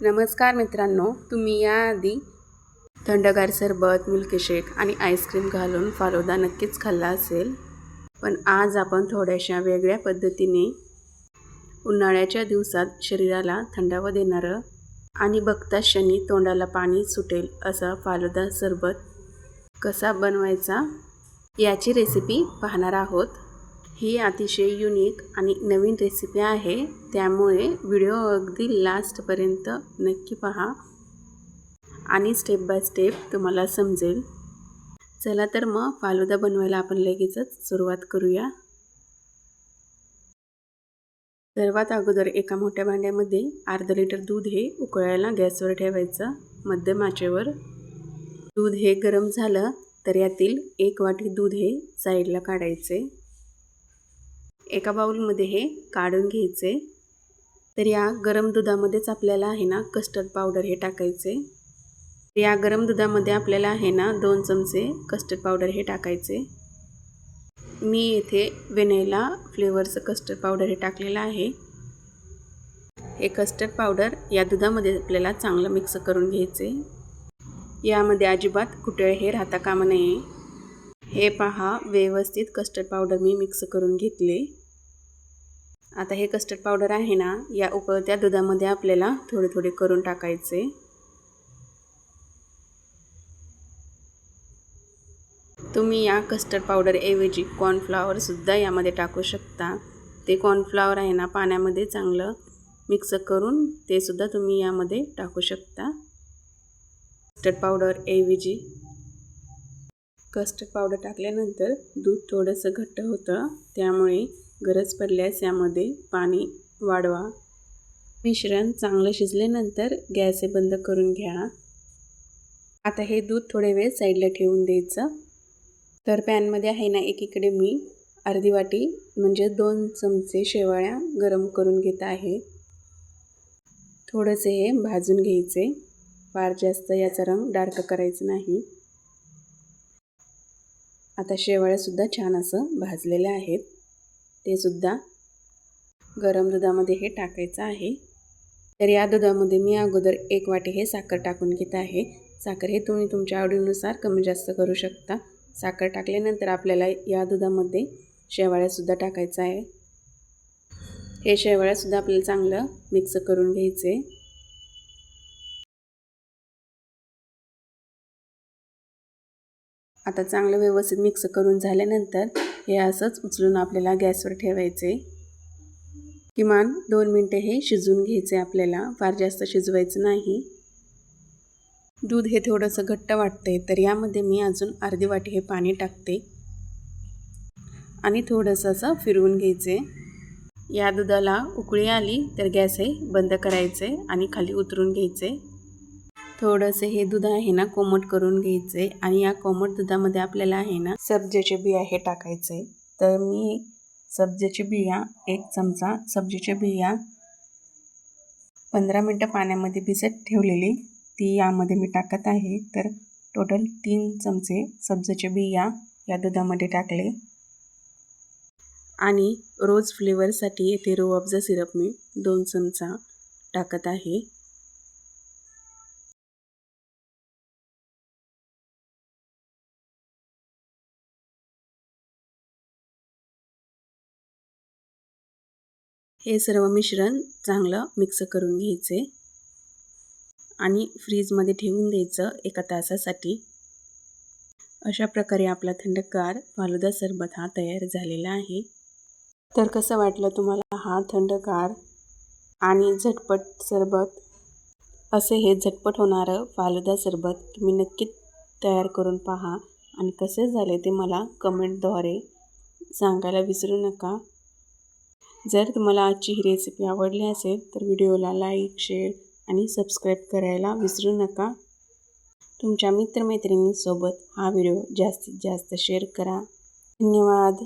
नमस्कार मित्रांनो, तुम्ही याआधी थंडगार सरबत, मिल्कशेक आणि आईस्क्रीम घालून फालुदा नक्कीच खाल्ला असेल. पण आज आपण थोड्याशा वेगळ्या पद्धतीने उन्हाळ्याच्या दिवसात शरीराला थंडावा देणारं आणि बघताच क्षणी तोंडाला पाणी सुटेल असा फालुदा सरबत कसा बनवायचा याची रेसिपी पाहणार आहोत. ही अतिशय युनिक आणि नवीन रेसिपी आहे, त्यामुळे व्हिडिओ अगदी लास्टपर्यंत नक्की पहा आणि स्टेप बाय स्टेप तुम्हाला समजेल. चला तर मग फालुदा बनवायला आपण लगेचच सुरुवात करूया. सर्वात अगोदर एका मोठ्या भांड्यामध्ये अर्धा लिटर दूध हे उकळायला गॅसवर ठेवायचं मध्यम आचेवर. दूध हे गरम झालं तर यातील 1 वाटी दूध हे साईडला काढायचे. एका बाउलमध्ये हे काढून घ्यायचे. तर या गरम दुधामध्येच आपल्याला आहे ना कस्टर्ड पावडर हे टाकायचे. या गरम दुधामध्ये आपल्याला आहे ना 2 चमचे कस्टर्ड पावडर हे टाकायचे. मी येथे व्हॅनिला फ्लेवरचं कस्टर्ड पावडर हे टाकलेलं आहे. हे कस्टर्ड पावडर या दुधामध्ये आपल्याला चांगलं मिक्स करून घ्यायचे. यामध्ये अजिबात कुटळे हे राहता कामा नये. हे पहा, व्यवस्थित कस्टर्ड पावडर मी मिक्स करून घेतले. आता हे कस्टर्ड पावडर आहे ना या उकळत्या दुधामध्ये आपल्याला थोडे थोडे करून टाकायचे. तुम्ही या कस्टर्ड पावडर ऐवजी कॉर्नफ्लॉवर सुद्धा यामध्ये टाकू शकता. ते कॉर्नफ्लॉवर आहे ना पाण्यामध्ये चांगलं मिक्स करून ते सुद्धा तुम्ही यामध्ये टाकू शकता. कस्टर्ड पावडर ऐवजी कस्टर्ड पावडर टाकल्यानंतर दूध थोडंसं घट्ट होतं, त्यामुळे गरज पडल्यास यामध्ये पाणी वाढवा. मिश्रण चांगलं शिजल्यानंतर गॅस बंद करून घ्या. आता हे दूध थोडे वेळ साईडला ठेवून द्यायचं. तर पॅनमध्ये आहे ना एकीकडे मी अर्धी वाटी म्हणजे 2 चमचे शेवाळ्या गरम करून घेत आहे. थोडेसे हे भाजून घ्यायचे. फार जास्त याचा रंग डार्क करायचा नाही. आता शेवाळ्यासुद्धा छान असं भाजलेल्या आहेत. ते सुद्धा गरम दुधामध्ये हे टाकायचं आहे. तर या दुधामध्ये मी अगोदर 1 वाटी हे साखर टाकून घेत आहे. साखर हे तुम्ही तुमच्या आवडीनुसार कमी जास्त करू शकता. साखर टाकल्यानंतर आपल्याला या दुधामध्ये शेवाळ्यासुद्धा टाकायचं आहे. हे शेवाळ्यासुद्धा आपल्याला चांगलं मिक्स करून घ्यायचे. आता चांगलं व्यवस्थित मिक्स करून झाल्यानंतर हे असंच उचलून आपल्याला गॅसवर ठेवायचे. किमान 2 मिनिटे हे शिजवून घ्यायचे आपल्याला, फार जास्त शिजवायचं नाही. दूध हे थोडंसं घट्ट वाटते, तर यामध्ये मी अजून अर्धी वाटी हे पाणी टाकते आणि थोडंसं असं फिरवून घ्यायचे. या दुधाला उकळी आली तर गॅस हे बंद करायचे आणि खाली उतरून घ्यायचे. थोडंसं हे दूध आहे ना कोमट करून घ्यायचे आणि या कोमट दुधामध्ये आपल्याला आहे ना सब्जेचे बिया हे टाकायचे. तर मी सब्जेचे बिया 1 चमचा सब्जेच्या बिया 15 मिनटं पाण्यामध्ये भिजत ठेवलेली ती यामध्ये मी टाकत आहे. तर टोटल 3 चमचे सब्जेचे बिया या दुधामध्ये टाकले आणि रोज फ्लेवरसाठी येथे रूअफजा सिरप मी 2 चमचा टाकत आहे. हे सर्व मिश्रण चांगलं मिक्स करून घ्यायचे आणि फ्रीजमध्ये ठेवून द्यायचं 1 तासासाठी. अशा प्रकारे आपला थंडगार फालुदा सरबत हा तयार झालेला आहे. तर कसं वाटलं तुम्हाला हा थंडगार आणि झटपट सरबत? असे हे झटपट होणारं फालुदा सरबत तुम्ही नक्की तयार करून पहा आणि कसे झाले ते मला कमेंटद्वारे सांगायला विसरू नका. जर तुम्हाला आजची ही रेसिपी आवडली असेल तर व्हिडिओला लाईक, शेअर आणि सबस्क्राईब करायला विसरू नका. तुमच्या मित्रमैत्रिणींसोबत हा व्हिडिओ जास्तीत जास्त शेअर करा. धन्यवाद.